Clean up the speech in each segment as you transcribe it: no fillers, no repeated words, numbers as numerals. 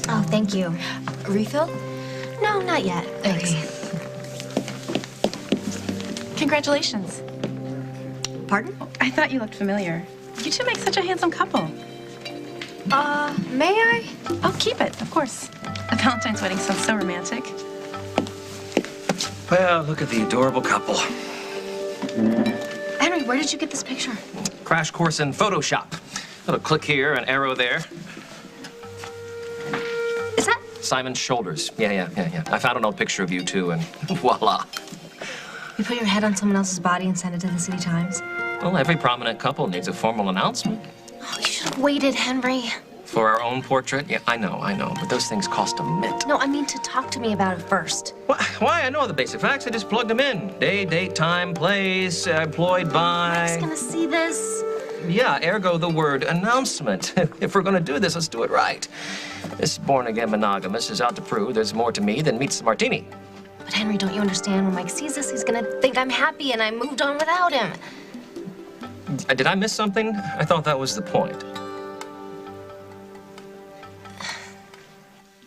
Oh, thank you. Refill? No, not yet. Thanks. Okay. Congratulations. Pardon? I thought you looked familiar. You two make such a handsome couple. May I? Oh, keep it, of course. A Valentine's wedding sounds so romantic. Well, look at the adorable couple. Henry, where did you get this picture? Crash course in Photoshop. Little click here, an arrow there. Is that? Simon's shoulders. Yeah. I found an old picture of you two, and voila. You put your head on someone else's body and send it to the City Times? Well, every prominent couple needs a formal announcement. Oh, you should have waited, Henry. For our own portrait? Yeah, I know, but those things cost a mint. No, I mean to talk to me about it first. Why? I know the basic facts. I just plugged them in. Day, date, time, place, employed by... Mike's gonna see this. Yeah, ergo the word announcement. If we're gonna do this, let's do it right. This born-again monogamous is out to prove there's more to me than meets the martini. But Henry, don't you understand? When Mike sees this, he's gonna think I'm happy and I moved on without him. Did I miss something? I thought that was the point.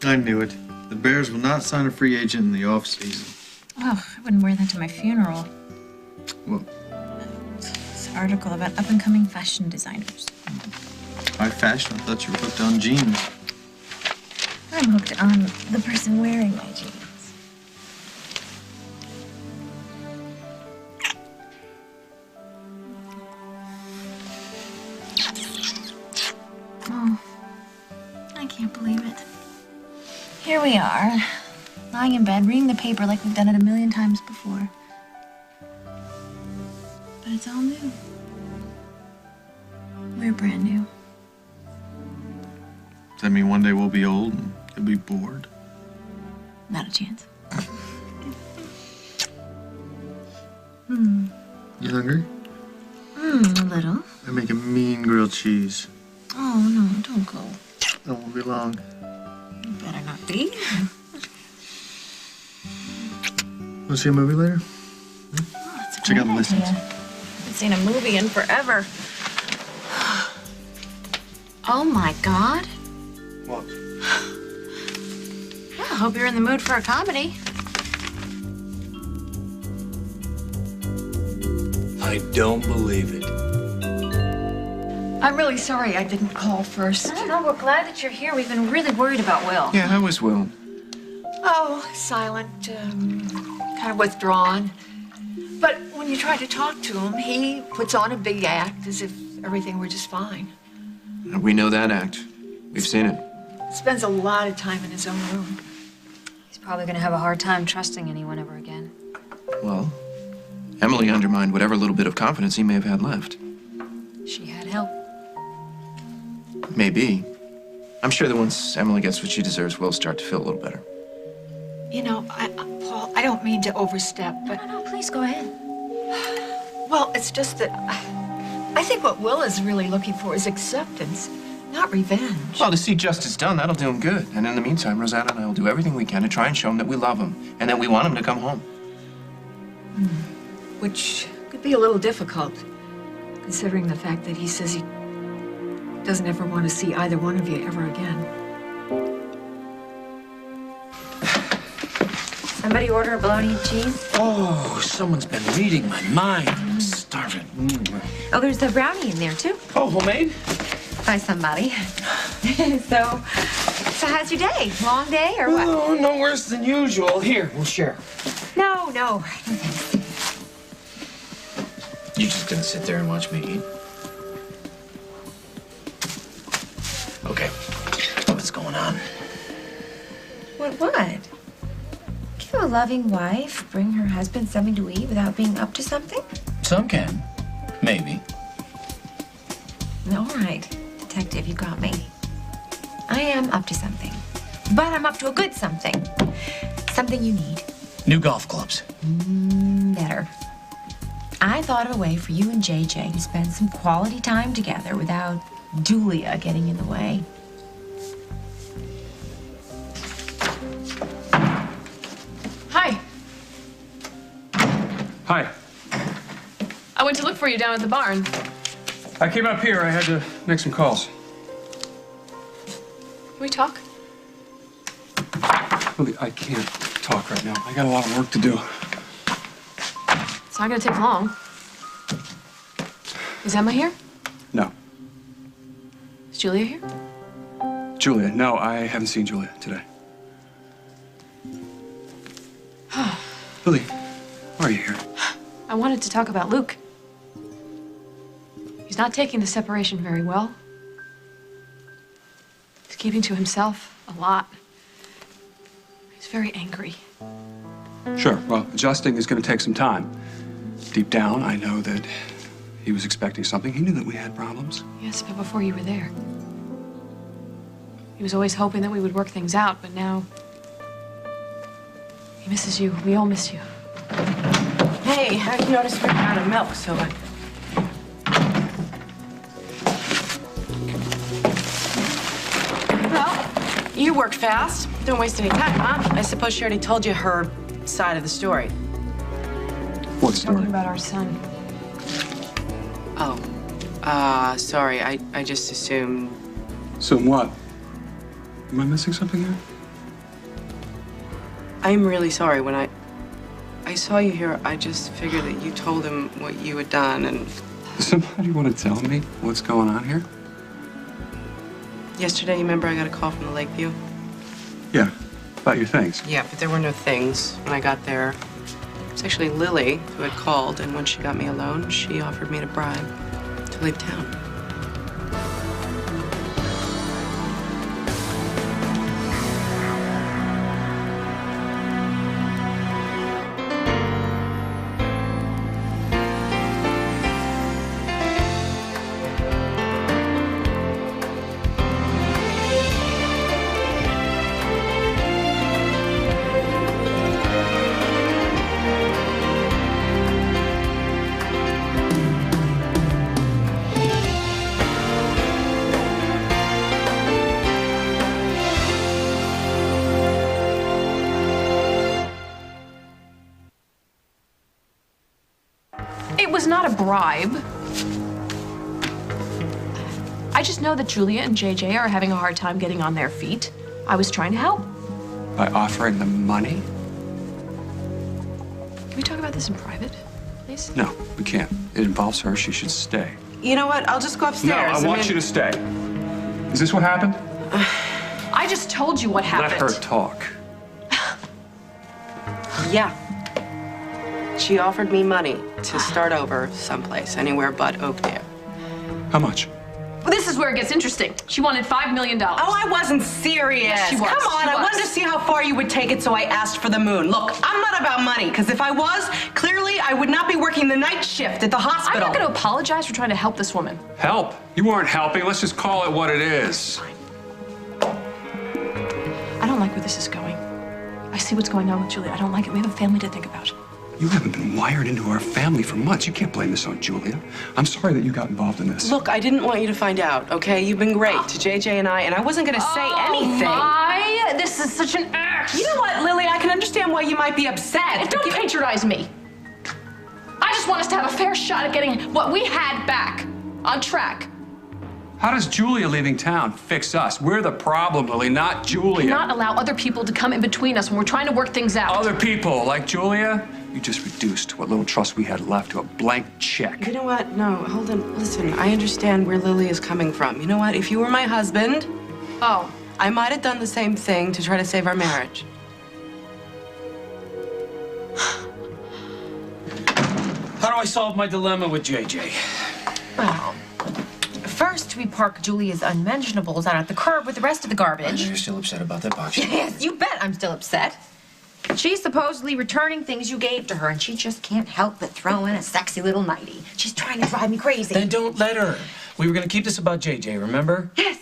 I knew it. The Bears will not sign a free agent in the off-season. Oh, I wouldn't wear that to my funeral. Well, This article about up-and-coming fashion designers. high fashion. I thought you were hooked on jeans. I'm hooked on the person wearing my jeans. Oh, I can't believe it. Here we are, lying in bed, reading the paper like we've done it a million times before. But it's all new. We're brand new. Does that mean one day we'll be old and you'll be bored? Not a chance. You hungry? A little. I make a mean grilled cheese. Oh, no, don't go. It won't be long. You better not be. Want to see a movie later? Oh, that's a Check out the great listings. idea. Haven't seen a movie in forever. Oh, my God. What? Well, I hope you're in the mood for a comedy. I don't believe it. I'm really sorry I didn't call first. No, we're glad that you're here. We've been really worried about Will. Yeah, how was Will? Oh, silent, kind of withdrawn. But when you try to talk to him, he puts on a big act as if everything were just fine. We know that act. We've seen it. Spends a lot of time in his own room. He's probably gonna have a hard time trusting anyone ever again. Well, Emily undermined whatever little bit of confidence he may have had left. She had help. Maybe. I'm sure that once Emily gets what she deserves, we'll start to feel a little better. You know, Paul, I don't mean to overstep, but... No, please go ahead. Well, it's just that I think what Will is really looking for is acceptance, not revenge. Well, to see justice done, that'll do him good. And in the meantime, Rosanna and I will do everything we can to try and show him that we love him and that we want him to come home. Which could be a little difficult, considering the fact that he says he doesn't ever want to see either one of you ever again. Somebody order a bologna and cheese? Oh, someone's been reading my mind. I'm starving. Oh, there's a brownie in there, too. Oh, homemade? By somebody. So how's your day? Long day or what? Oh, no worse than usual. Here, we'll share. No. You just gonna sit there and watch me eat? Okay. What's going on? What? Can a loving wife bring her husband something to eat without being up to something? Some can. Maybe. All right, detective, you got me. I am up to something. But I'm up to a good something. Something you need. New golf clubs. Better. I thought of a way for you and JJ to spend some quality time together without Julia getting in the way. Hi. Hi. I went to look for you down at the barn. I came up here. I had to make some calls. Can we talk? Lily, I can't talk right now. I got a lot of work to do. It's not gonna take long. Is Emma here? No. Is Julia here? Julia, no, I haven't seen Julia today. Lily, why are you here? I wanted to talk about Luke. He's not taking the separation very well. He's keeping to himself a lot. He's very angry. Sure, well, adjusting is going to take some time. Deep down, I know that he was expecting something. He knew that we had problems. Yes, but before you were there. He was always hoping that we would work things out, but now he misses you. We all miss you. Hey, I noticed we're out of milk, so Well, you work fast. Don't waste any time, huh? I suppose she already told you her side of the story. What story? Talking about our son. Oh, sorry. I just assumed. So what? Am I missing something here? I'm really sorry. When I saw you here, I just figured that you told him what you had done, and Does somebody want to tell me what's going on here? yesterday, you remember I got a call from the Lakeview? Yeah, about your things. Yeah, but there were no things when I got there. It was actually Lily who had called, and when she got me alone, she offered me a bribe to leave town. It was not a bribe. I just know that Julia and JJ are having a hard time getting on their feet. I was trying to help. By offering them money? Can we talk about this in private, please? No, we can't. It involves her. She should stay. You know what? I'll just go upstairs. No, I want you to stay. Is this what happened? I just told you what happened. Let her talk. Yeah. She offered me money to start over someplace, anywhere but Oakdale. How much? Well, this is where it gets interesting. She wanted $5 million. Oh, I wasn't serious. Yes, she was. Come on, She I was. wanted to see how far you would take it, so I asked for the moon. Look, I'm not about money, because if I was, clearly I would not be working the night shift at the I'm hospital. not going to apologize for trying to help this woman. Help? You weren't helping. Let's just call it what it is. I don't like where this is going. I see what's going on with Julia. I don't like it. We have a family to think about. You haven't been wired into our family for months. You can't blame this on Julia. I'm sorry that you got involved in this. Look, I didn't want you to find out, okay? You've been great to JJ and I wasn't going to say anything. My, this is such an act. You know what, Lily? I can understand why you might be upset. Don't patronize me. I just want us to have a fair shot at getting what we had back on track. How does Julia leaving town fix us? We're the problem, Lily, not Julia. Not allow other people to come in between us when we're trying to work things out. Other people, like Julia? You just reduced what little trust we had left to a blank check. You know what? No, hold on. Listen, I understand where Lily is coming from. You know what? If you were my husband, I might have done the same thing to try to save our marriage. How do I solve my dilemma with JJ? Well, first we park Julia's unmentionables out at the curb with the rest of the garbage. You're still upset about that box? Yes, you bet I'm still upset. She's supposedly returning things you gave to her, and she just can't help but throw in a sexy little nightie. She's trying to drive me crazy. Then don't let her. We were gonna keep this about JJ, remember? Yes.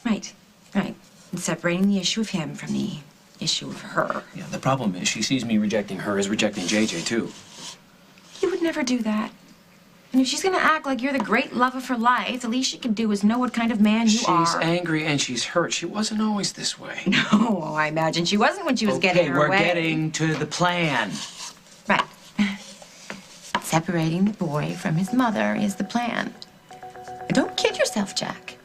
Right. And separating the issue of him from the issue of her. Yeah, the problem is she sees me rejecting her as rejecting JJ, too. You would never do that. And if she's gonna act like you're the great love of her life, the least she can do is know what kind of man you are. She's angry and she's hurt. She wasn't always this way. No, I imagine she wasn't when she was getting her way. Okay, we're getting to the plan. Right. Separating the boy from his mother is the plan. Don't kid yourself, Jack.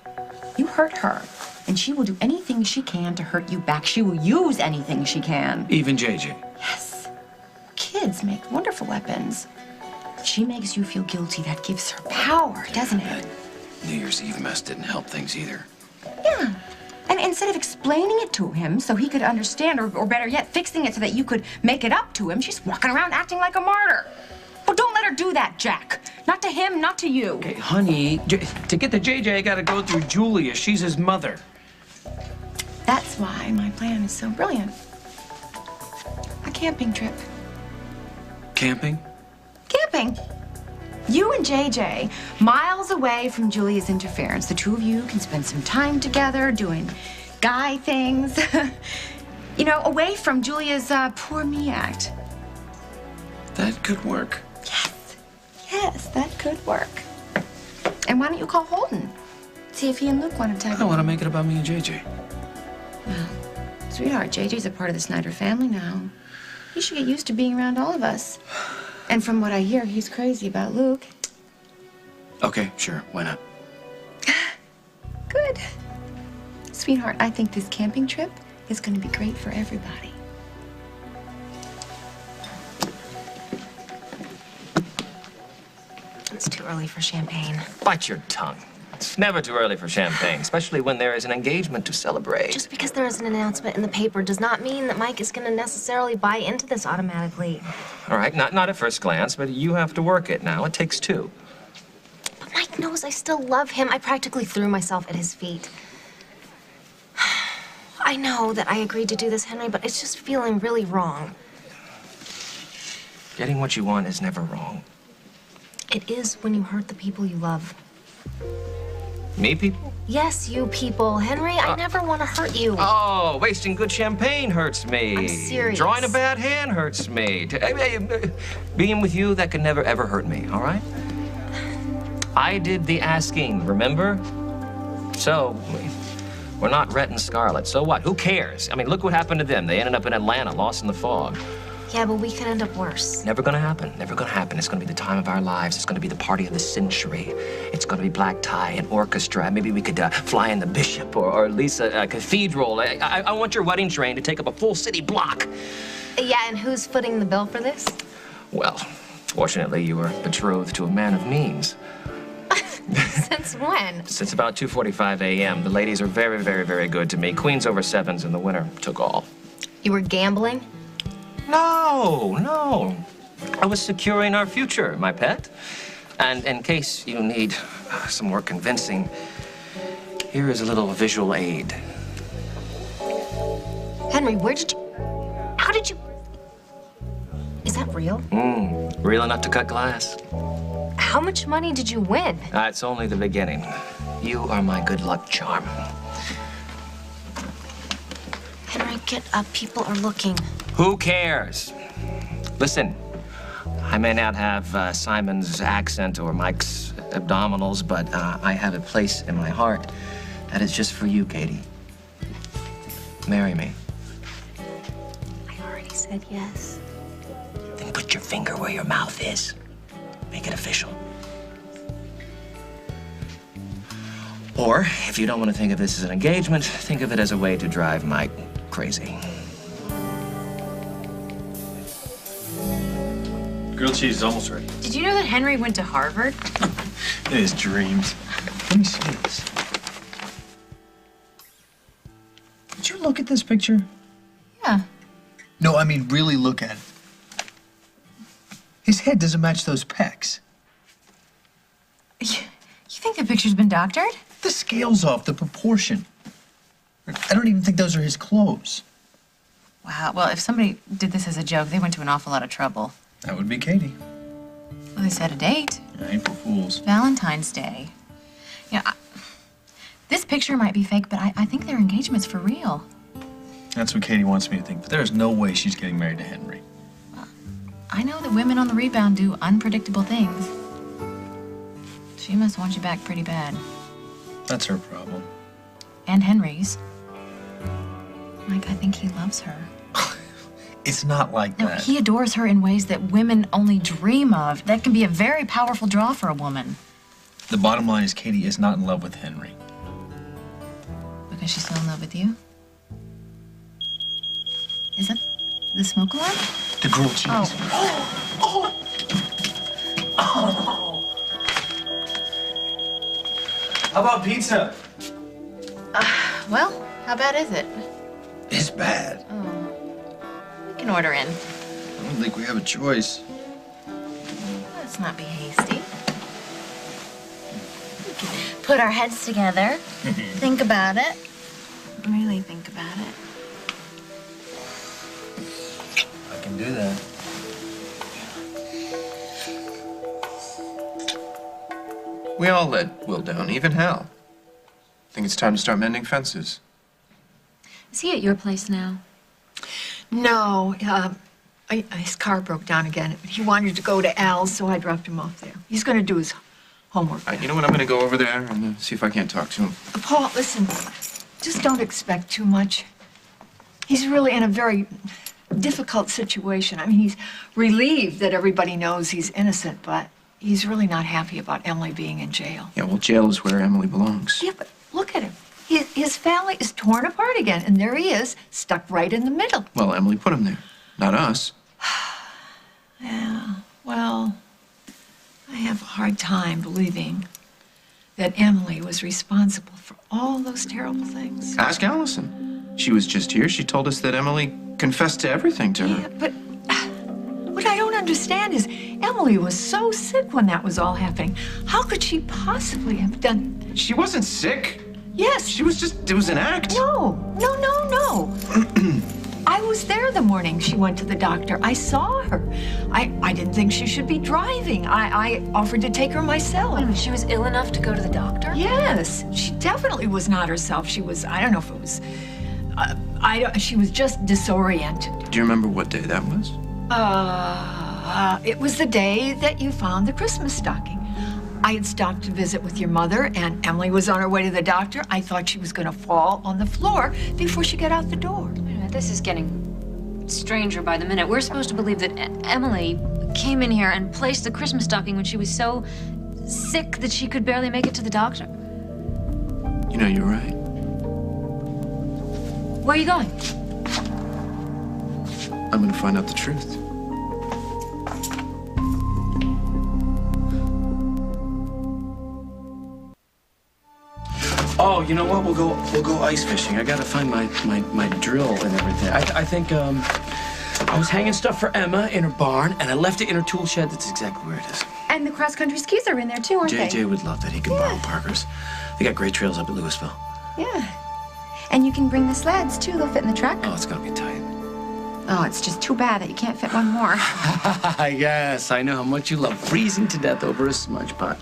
You hurt her. And she will do anything she can to hurt you back. She will use anything she can. Even JJ. Yes. Kids make wonderful weapons. She makes you feel guilty. That gives her power, doesn't it? New Year's Eve mess didn't help things either. Yeah. And instead of explaining it to him so he could understand, or better yet, fixing it so that you could make it up to him, she's walking around acting like a martyr. Well, don't let her do that, Jack. Not to him, not to you. Okay, honey, to get to JJ, I gotta go through Julia. She's his mother. That's why my plan is so brilliant. A camping trip. Camping? Camping. You and JJ, miles away from Julia's interference. The two of you can spend some time together doing guy things. You know, away from Julia's poor me act. That could work. Yes. Yes, that could work. And why don't you call Holden? See if he and Luke want to tag I don't want to make it about me and JJ. Well, sweetheart, JJ's a part of the Snyder family now. You should get used to being around all of us. And from what I hear, he's crazy about Luke. Okay, sure. Why not? Good. Sweetheart, I think this camping trip is going to be great for everybody. It's too early for champagne. Bite your tongue. It's never too early for champagne, especially when there is an engagement to celebrate. Just because there is an announcement in the paper does not mean that Mike is going to necessarily buy into this automatically. All right, not at first glance, but you have to work it now. It takes two. But Mike knows I still love him. I practically threw myself at his feet. I know that I agreed to do this, Henry, but it's just feeling really wrong. Getting what you want is never wrong. It is when you hurt the people you love. Me, people? Yes, you people. Henry, I never want to hurt you. Oh, wasting good champagne hurts me. I'm serious. Drawing a bad hand hurts me. Being with you, that could never, ever hurt me, all right? I did the asking, remember? So, we're not Rhett and Scarlett. So what? Who cares? I mean, look what happened to them. They ended up in Atlanta, lost in the fog. Yeah, but we could end up worse. Never gonna happen. Never gonna happen. It's gonna be the time of our lives. It's gonna be the party of the century. It's gonna be black tie and orchestra. Maybe we could fly in the Bishop or at least a cathedral. I want your wedding train to take up a full city block. Yeah, and who's footing the bill for this? Well, fortunately, you were betrothed to a man of means. Since when? Since about 2:45 a.m. The ladies are very, very, very good to me. Queens over sevens in the winter took all. You were gambling? No. I was securing our future, my pet. And in case you need some more convincing, here is a little visual aid. Henry, how did you... Is that real? Real enough to cut glass. How much money did you win? It's only the beginning. You are my good luck charm. Henry, get up. People are looking. Who cares? Listen, I may not have Simon's accent or Mike's abdominals, but I have a place in my heart that is just for you, Katie. Marry me. I already said yes. Then put your finger where your mouth is. Make it official. Or, if you don't want to think of this as an engagement, think of it as a way to drive Mike crazy. Grilled cheese is almost ready. Did you know that Henry went to Harvard? In his dreams. Let me see this. Did you look at this picture? Yeah. No, I mean really look at it. His head doesn't match those pecs. You think the picture's been doctored? The scale's off, the proportion. I don't even think those are his clothes. Wow, well, if somebody did this as a joke, they went to an awful lot of trouble. That would be Katie. Well, they set a date. April Fools. Valentine's Day. Yeah, this picture might be fake, but I think their engagement's for real. That's what Katie wants me to think, but there's no way she's getting married to Henry. I know that women on the rebound do unpredictable things. She must want you back pretty bad. That's her problem. And Henry's. Mike, I think he loves her. It's not like No, that. he adores her in ways that women only dream of. That can be a very powerful draw for a woman. The bottom line is Katie is not in love with Henry. Because Is she still in love with you? Is that the smoke alarm? The grilled cheese. How about pizza? Well, how bad is it? It's bad. We can order in. I don't think we have a choice. Let's not be hasty. We can put our heads together, think about it. Really think about it. I can do that. We all let Will down, even Hal. Think it's time to start mending fences. Is he at your place now? No, his car broke down again. He wanted to go to Al's, so I dropped him off there. He's going to do his homework. You know what? I'm going to go over there and see if I can't talk to him. Paul, listen, just don't expect too much. He's really in a very difficult situation. I mean, he's relieved that everybody knows he's innocent, but he's really not happy about Emily being in jail. Yeah, well, jail is where Emily belongs. Yeah, but look at him. His family is torn apart again, and there he is, stuck right in the middle. Well, Emily put him there, not us. Yeah, well, I have a hard time believing that Emily was responsible for all those terrible things. Ask Allison. She was just here. She told us that Emily confessed to everything to her. Yeah, but what I don't understand is Emily was so sick when that was all happening. How could she possibly have done... She wasn't sick. Yes. She was just, it was an act. No. I was there the morning she went to the doctor. I saw her. I didn't think she should be driving. I offered to take her myself. Wait a minute, she was ill enough to go to the doctor? Yes. She definitely was not herself. She was, I don't know if it was, she was just disoriented. Do you remember what day that was? It was the day that you found the Christmas stocking. I had stopped to visit with your mother, and Emily was on her way to the doctor. I thought she was going to fall on the floor before she got out the door. Wait a minute, this is getting stranger by the minute. We're supposed to believe that Emily came in here and placed the Christmas stocking when she was so sick that she could barely make it to the doctor. You know, you're right. Where are you going? I'm going to find out the truth. Oh, you know what? We'll go ice fishing. I gotta find my drill and everything. I think I was hanging stuff for Emma in her barn, and I left it in her tool shed. That's exactly where it is. And the cross-country skis are in there too, aren't they? JJ would love that. He can borrow Parker's. They got great trails up at Louisville. Yeah. And you can bring the sleds too. They'll fit in the truck. Oh, it's gonna be tight. Oh, it's just too bad that you can't fit one more. Yes, I know how much you love freezing to death over a smudge pot.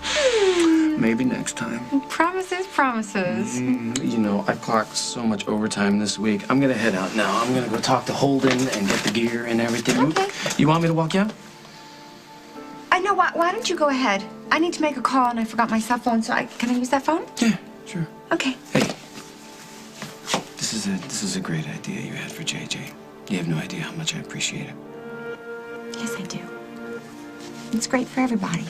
Maybe next time. Promises, promises. You know, I've clocked so much overtime this week. I'm gonna head out now. I'm gonna go talk to Holden and get the gear and everything. Okay. You want me to walk you out? I know. Why don't you go ahead? I need to make a call and I forgot my cell phone, so can I use that phone? Yeah, sure. Okay. Hey, this is a great idea you had for JJ. You have no idea how much I appreciate it. Yes, I do. It's great for everybody.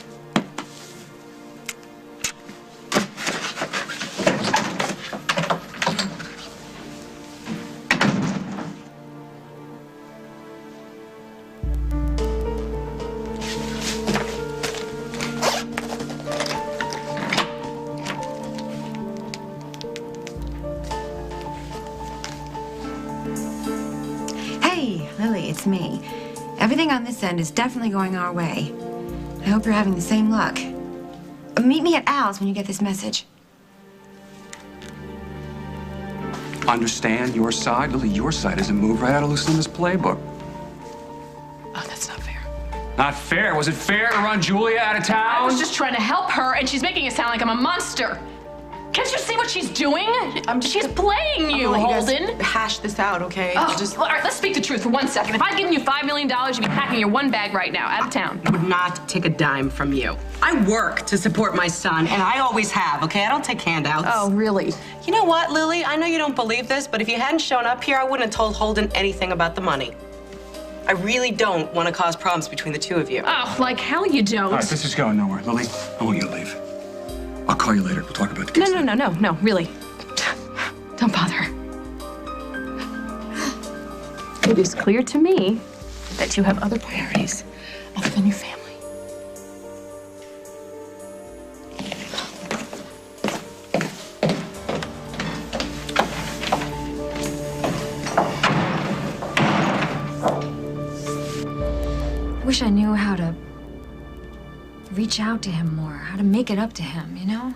Lily, it's me. Everything on this end is definitely going our way. I hope you're having the same luck. Meet me at Al's when you get this message. Understand your side? Lily, your side is a move right out of Lucinda's playbook. Oh, that's not fair. Not fair? Was it fair to run Julia out of town? I was just trying to help her, and she's making it sound like I'm a monster. Can't you see what she's doing? She's playing you, Holden. Hash this out, okay? Oh, all right, let's speak the truth for 1 second. If I'd given you $5 million, you'd be packing your one bag right now, out of town. I would not take a dime from you. I work to support my son, and I always have, okay? I don't take handouts. Oh, really? You know what, Lily? I know you don't believe this, but if you hadn't shown up here, I wouldn't have told Holden anything about the money. I really don't want to cause problems between the two of you. Oh, like hell you don't. All right, this is going nowhere. Lily, I want you to leave. I'll call you later. We'll talk about the kids. No, really. Don't bother her. It is clear to me that you have other priorities other than your family. I wish I knew how to reach out to him more, how to make it up to him, you know?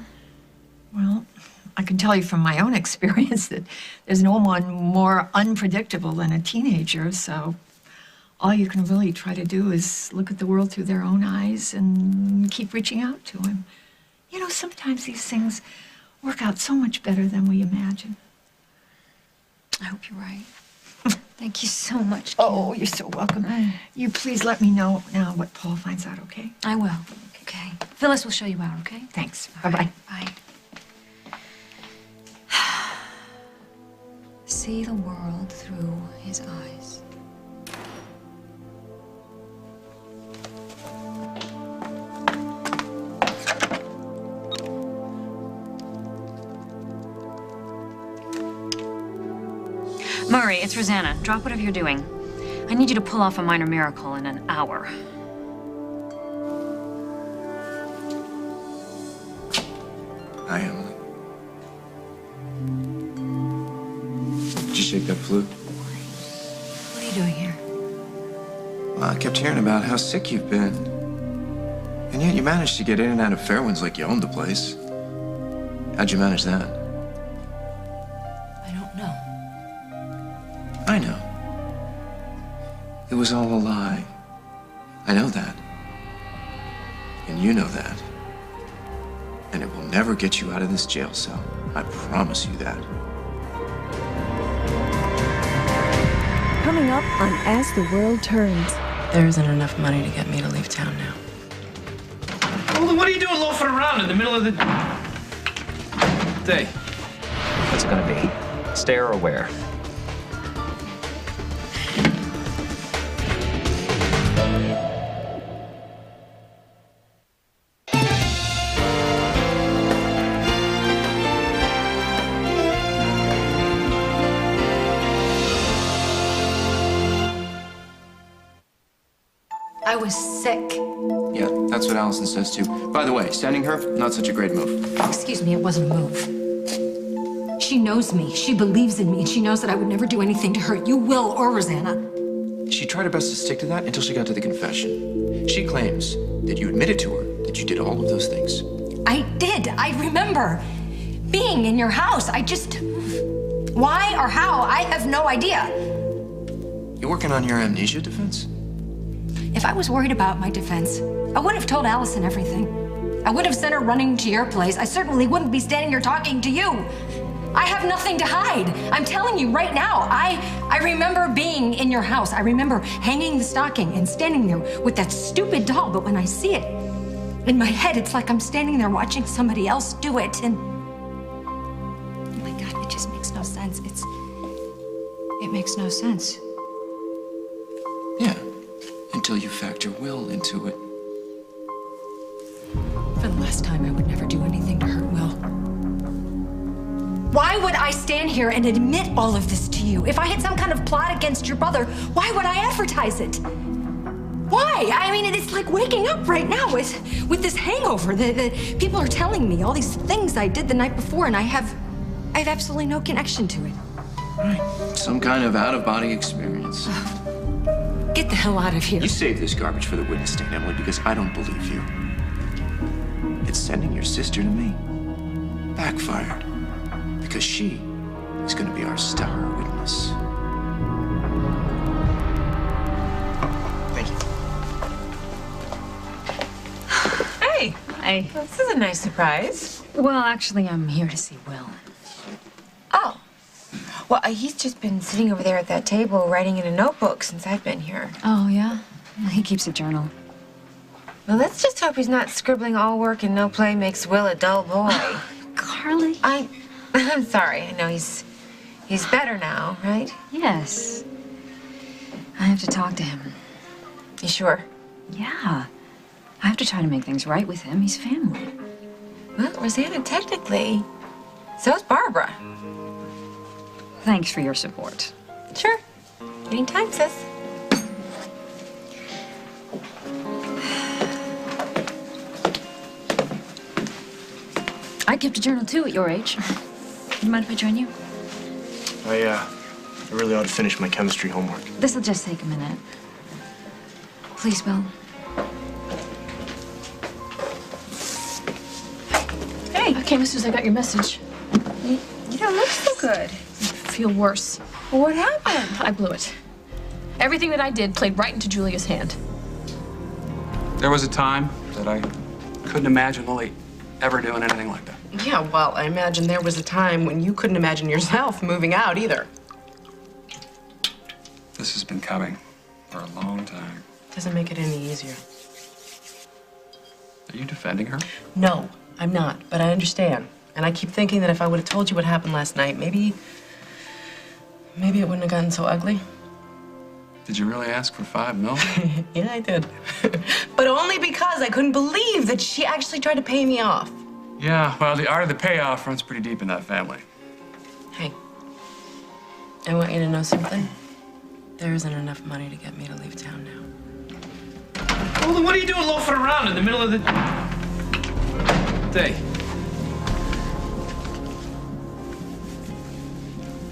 Well, I can tell you from my own experience that there's no one more unpredictable than a teenager, so all you can really try to do is look at the world through their own eyes and keep reaching out to him. You know, sometimes these things work out so much better than we imagine. I hope you're right. Thank you so much, Kim. Oh, you're so welcome. You please let me know now what Paul finds out, okay? I will. Okay. Phyllis will show you out, okay? Thanks. All Bye-bye. right, bye. See the world through his eyes. Murray, it's Rosanna. Drop whatever you're doing. I need you to pull off a minor miracle in an hour. Hi, Emily. Did you shake that flute? What are you doing here? Well, I kept hearing about how sick you've been. And yet you managed to get in and out of Fairwinds like you owned the place. How'd you manage that? I don't know. I know. It was all a lie. I know that. And you know that. And it will never get you out of this jail cell. I promise you that. Coming up on As the World Turns. There isn't enough money to get me to leave town now. Well, then what are you doing loafing around in the middle of the day? What's it gonna be? Stare or where? I was sick. Yeah, that's what Allison says too. By the way, sending her, not such a great move. Excuse me, it wasn't a move. She knows me, she believes in me, and she knows that I would never do anything to hurt you, Will, or Rosanna. She tried her best to stick to that until she got to the confession. She claims that you admitted to her that you did all of those things. I did. I remember being in your house. I just... Why or how, I have no idea. You working on your amnesia defense? If I was worried about my defense, I would have told Allison everything. I would have sent her running to your place. I certainly wouldn't be standing here talking to you. I have nothing to hide. I'm telling you right now, I remember being in your house. I remember hanging the stocking and standing there with that stupid doll, but when I see it, in my head, it's like I'm standing there watching somebody else do it, and... Oh my God, it just makes no sense. It makes no sense. Yeah, until you factor Will into it. For the last time, I would never do anything to hurt Will. Why would I stand here and admit all of this to you? If I had some kind of plot against your brother, why would I advertise it? Why? I mean, it's like waking up right now with this hangover. The people are telling me all these things I did the night before, and I have absolutely no connection to it. Right. Some kind of out-of-body experience. Get the hell out of here. You save this garbage for the witness stand, Emily, because I don't believe you. It's sending your sister to me. Backfired. Because she is going to be our star witness. Thank you. Hey. Hi. This is a nice surprise. Well, actually, I'm here to see Will. Oh. Well, he's just been sitting over there at that table writing in a notebook since I've been here. Oh, yeah? He keeps a journal. Well, let's just hope he's not scribbling all work and no play makes Will a dull boy. Carly. I'm sorry. I know he's better now, right? Yes. I have to talk to him. You sure? Yeah. I have to try to make things right with him. He's family. Well, Rosanna, technically, so's Barbara. Thanks for your support. Sure. Anytime, sis. I kept a journal too at your age. You mind if I join you? I really ought to finish my chemistry homework. This'll just take a minute. Please, Bill. Hey. I came as soon as I got your message. You don't look so good. I feel worse. Well, what happened? I blew it. Everything that I did played right into Julia's hand. There was a time that I couldn't imagine Lily ever doing anything like that. Yeah, well, I imagine there was a time when you couldn't imagine yourself moving out either. This has been coming for a long time. Doesn't make it any easier. Are you defending her? No, I'm not, but I understand. And I keep thinking that if I would have told you what happened last night, maybe it wouldn't have gotten so ugly. Did you really ask for $5 million? Yeah, I did. But only because I couldn't believe that she actually tried to pay me off. Yeah, well, the art of the payoff runs pretty deep in that family. Hey, I want you to know something. There isn't enough money to get me to leave town now. Well, then what are you doing loafing around in the middle of the day?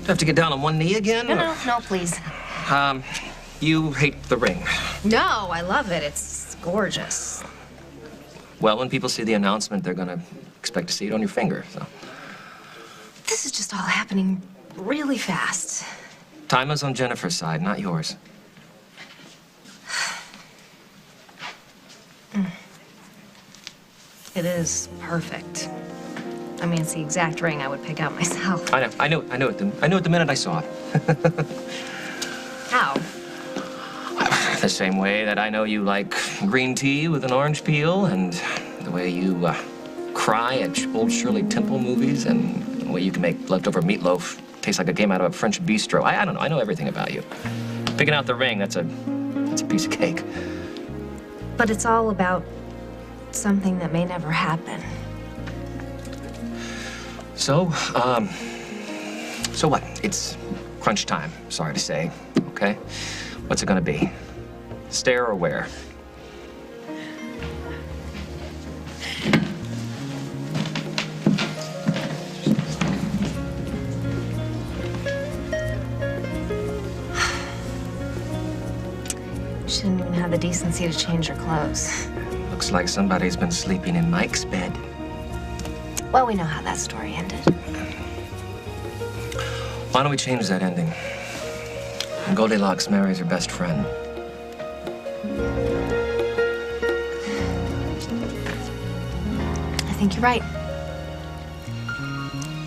Do I have to get down on one knee again? No, please. You hate the ring. No, I love it. It's gorgeous. Well, when people see the announcement, they're gonna expect to see it on your finger, so. This is just all happening really fast. Time is on Jennifer's side, not yours. It is perfect. I mean, it's the exact ring I would pick out myself. I knew it the minute I saw it. How? The same way that I know you like green tea with an orange peel, and the way you cry at old Shirley Temple movies, and the way you can make leftover meatloaf taste like it came out of a French bistro. I don't know. I know everything about you. Picking out the ring, that's a piece of cake. But it's all about something that may never happen. So what? It's crunch time, sorry to say, okay? What's it gonna be? Stare or wear? She didn't even have the decency to change her clothes. Looks like somebody's been sleeping in Mike's bed. Well, we know how that story ended. Why don't we change that ending? Goldilocks marries her best friend. I think you're right.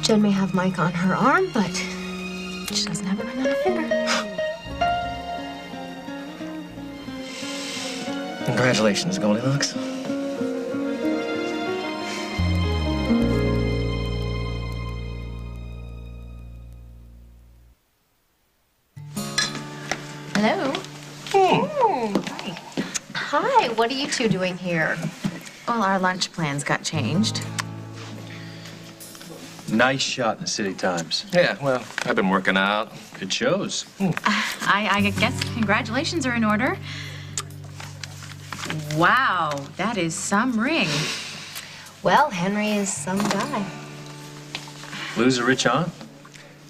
Jen may have Mike on her arm, but she doesn't have a ring on her finger. Congratulations, Goldilocks. Hello. Hi. Hi, what are you two doing here? Well, our lunch plans got changed. Nice shot in the City Times. Yeah, well, I've been working out. It shows. I guess congratulations are in order. Wow, that is some ring. Well, Henry is some guy. Lose a rich aunt?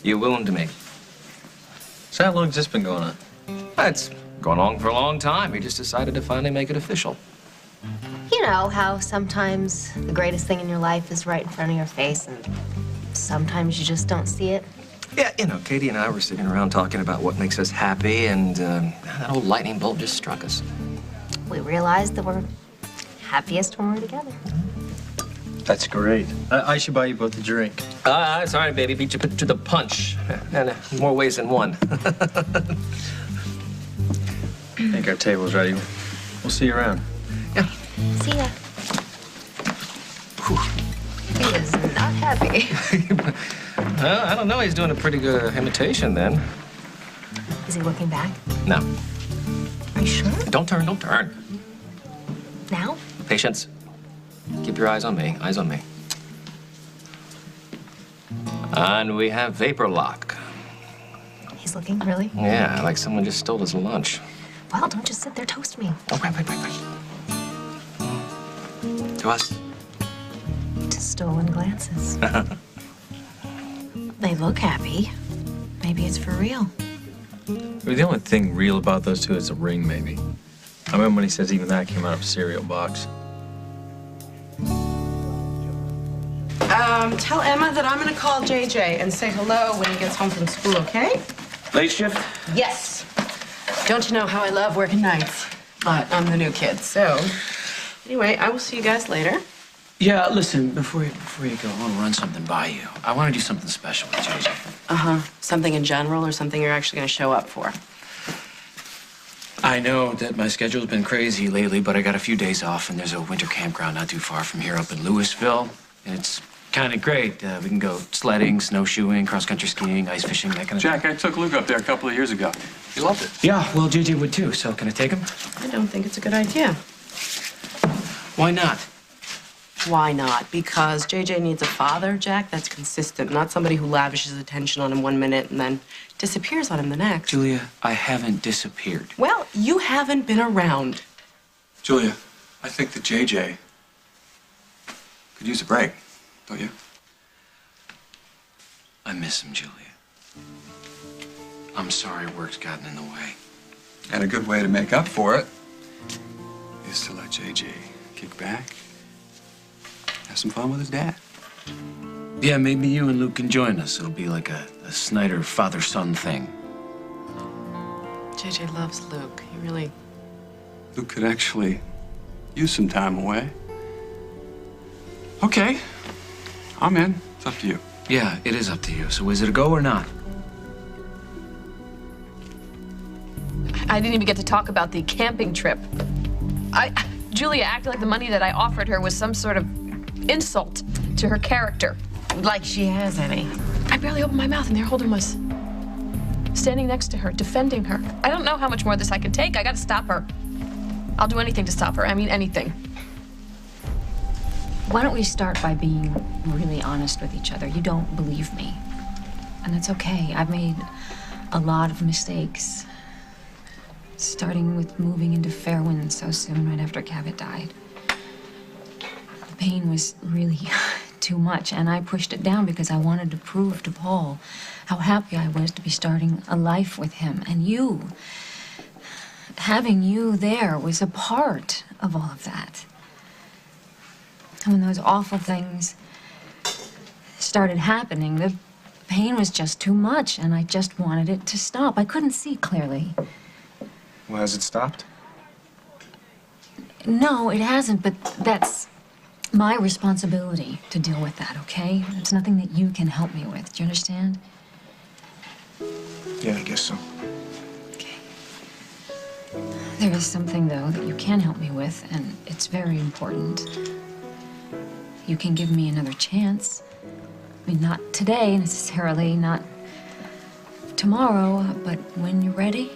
You wound me. So how long's this been going on? It's gone on for a long time. He just decided to finally make it official. You know how sometimes the greatest thing in your life is right in front of your face, and sometimes you just don't see it? Yeah, you know, Katie and I were sitting around talking about what makes us happy, and that old lightning bolt just struck us. We realized that we're happiest when we're together. That's great. I should buy you both a drink. It's all right, baby. Beat you to the punch. And more ways than one. I think our table's ready. We'll see you around. Yeah. See ya. He is not happy. Well, I don't know. He's doing a pretty good imitation then. Is he looking back? No. Are you sure? Don't turn, don't turn. Now? Patience. Keep your eyes on me. Eyes on me. And we have vapor lock. he's looking, really? Yeah, like someone just stole his lunch. Well, don't just sit there, toast me. Oh, wait. To us? To stolen glances. They look happy. Maybe it's for real. The only thing real about those two is the ring, maybe. I remember when he says even that came out of a cereal box. Tell Emma that I'm gonna call JJ and say hello when he gets home from school, okay? Late shift? Yes. Don't you know how I love working nights? But I'm the new kid, so anyway, I will see you guys later. Yeah, listen, before you go, I want to run something by you. I want to do something special with JJ. Something in general or something you're actually gonna show up for? I know that my schedule's been crazy lately, but I got a few days off, and there's a winter campground not too far from here up in Louisville, and it's kind of great. We can go sledding, snowshoeing, cross-country skiing, ice fishing, that kind of Jack, I took Luke up there a couple of years ago. He loved it. Yeah, well, JJ would too, so can I take him? I don't think it's a good idea. Why not? Why not? Because JJ needs a father, Jack, that's consistent, not somebody who lavishes attention on him 1 minute and then disappears on him the next. Julia, I haven't disappeared. Well, you haven't been around. Julia, I think that JJ could use a break, don't you? I miss him, Julia. I'm sorry work's gotten in the way. And a good way to make up for it is to let JJ kick back, have some fun with his dad. Yeah, maybe you and Luke can join us. It'll be like a Snyder father-son thing. JJ loves Luke. He really... Luke could actually use some time away. Okay, I'm in. It's up to you. Yeah, it is up to you. So is it a go or not? I didn't even get to talk about the camping trip. Julia acted like the money that I offered her was some sort of insult to her character. Like she has any. I barely opened my mouth and there Holden was standing next to her, defending her. I don't know how much more of this I can take. I gotta stop her. I'll do anything to stop her. I mean, anything. Why don't we start by being really honest with each other? You don't believe me. And that's okay. I've made a lot of mistakes. Starting with moving into Fairwind so soon, right after Cabot died. The pain was really too much, and I pushed it down because I wanted to prove to Paul how happy I was to be starting a life with him. And you, having you there was a part of all of that. And when those awful things started happening, the pain was just too much, and I just wanted it to stop. I couldn't see clearly. Well, has it stopped? No, it hasn't, but that's my responsibility to deal with that, okay? It's nothing that you can help me with. Do you understand? Yeah, I guess so. There is something, though, that you can help me with, and it's very important. You can give me another chance. I mean, not today, necessarily, not tomorrow, but when you're ready.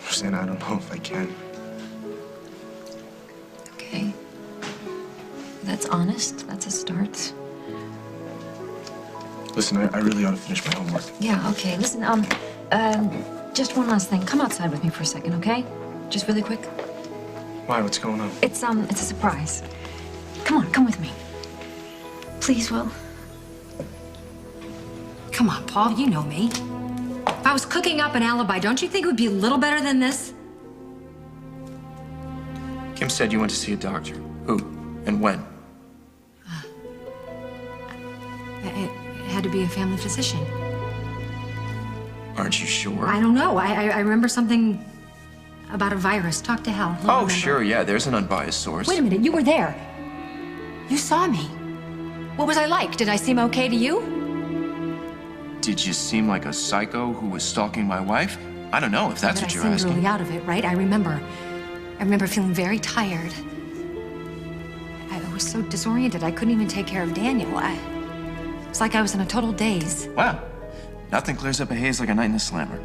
Rosanna, I don't know if I can. Okay. That's honest. That's a start. Listen, I really ought to finish my homework. Yeah, okay. Listen, just one last thing. Come outside with me for a second, okay? Just really quick. Why? What's going on? It's a surprise. Come on, come with me. Please, Will. Come on, Paul, you know me. If I was cooking up an alibi, don't you think it would be a little better than this? Kim said you went to see a doctor. Who? And when? It had to be a family physician. Aren't you sure? I don't know. I remember something about a virus. Talk to Hal. He'll Oh, remember. sure, yeah, there's an unbiased source. Wait a minute, you were there. You saw me. What was I like? Did I seem okay to you? Did you seem like a psycho who was stalking my wife? I don't know if that's what you're I seemed asking. really out of it, right? I remember feeling very tired. I was so disoriented, I couldn't even take care of Daniel. It's like I was in a total daze. Wow. Nothing clears up a haze like a night in the slammer.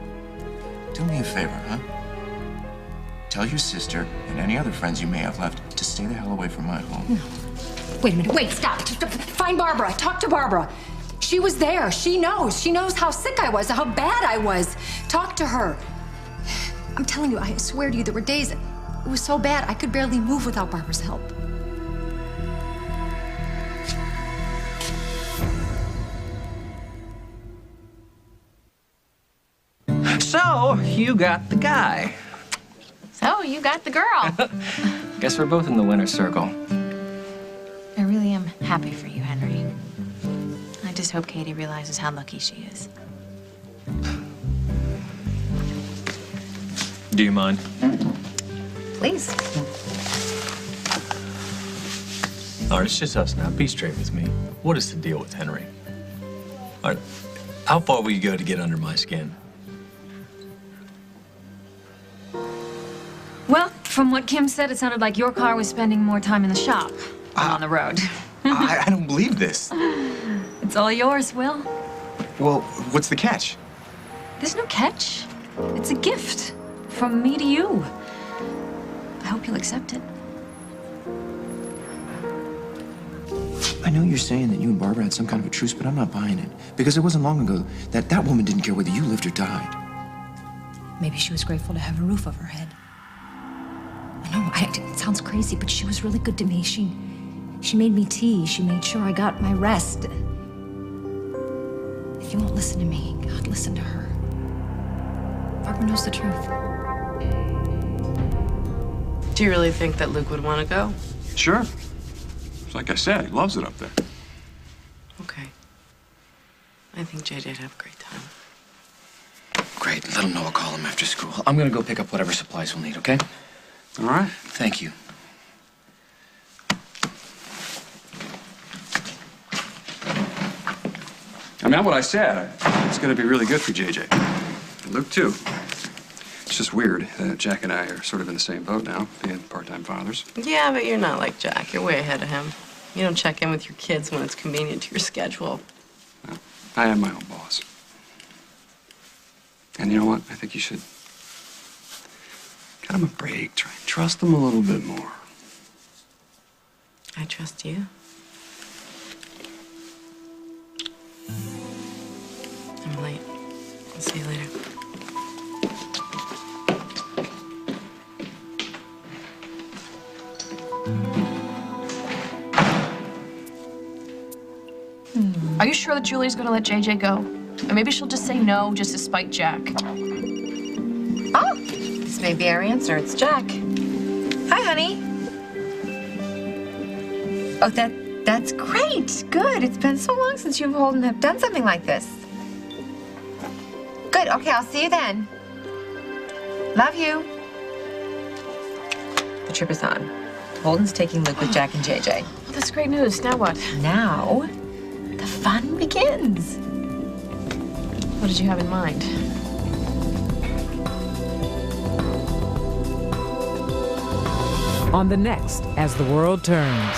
Do me a favor, huh? Tell your sister and any other friends you may have left to stay the hell away from my home. No. Wait a minute. Wait, stop. Find Barbara. Talk to Barbara. She was there. She knows. She knows how sick I was, how bad I was. Talk to her. I'm telling you, I swear to you, there were days it was so bad I could barely move without Barbara's help. So, you got the guy. So, you got the girl. Guess we're both in the winner's circle. I really am happy for you, Henry. I just hope Katie realizes how lucky she is. Do you mind? Please. All right, it's just us now. Be straight with me. What is the deal with Henry? All right, how far will you go to get under my skin? Well, from what Kim said, it sounded like your car was spending more time in the shop than on the road. I don't believe this. It's all yours, Will. Well, what's the catch? There's no catch. It's a gift from me to you. I hope you'll accept it. I know you're saying that you and Barbara had some kind of a truce, but I'm not buying it. Because it wasn't long ago that that woman didn't care whether you lived or died. Maybe she was grateful to have a roof over her head. I know, it sounds crazy, but she was really good to me. She made me tea. She made sure I got my rest. If you won't listen to me, God, listen to her. Barbara knows the truth. Do you really think that Luke would want to go? Sure. Like I said, he loves it up there. Okay. I think JJ'd have a great time. Great. Let him know I'll call him after school. I'm gonna go pick up whatever supplies we'll need, okay? All right. Thank you. I mean, what I said, it's gonna be really good for JJ. And Luke, too. It's just weird that Jack and I are sort of in the same boat now, being part-time fathers. Yeah, but you're not like Jack. You're way ahead of him. You don't check in with your kids when it's convenient to your schedule. No, I am my own boss. And you know what? I think you should cut him a break. Try and trust him a little bit more. I trust you. I'm late. I'll see you later. Are you sure that Julie's gonna let JJ go? Or maybe she'll just say no, just to spite Jack. Oh, this may be our answer. It's Jack. Hi, honey. Oh, that's great. Good. It's been so long since you and Holden have done something like this. Good. Okay, I'll see you then. Love you. The trip is on. Holden's taking Luke with Jack and JJ. Well, that's great news. Now what? Now, the fun begins. What did you have in mind? On the next, As the World Turns.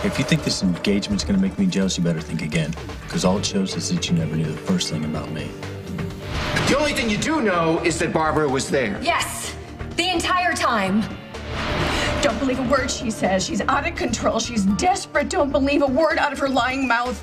If you think this engagement's gonna make me jealous, you better think again. Because all it shows is that you never knew the first thing about me. The only thing you do know is that Barbara was there. Yes, the entire time. Don't believe a word she says. She's out of control. She's desperate. Don't believe a word out of her lying mouth.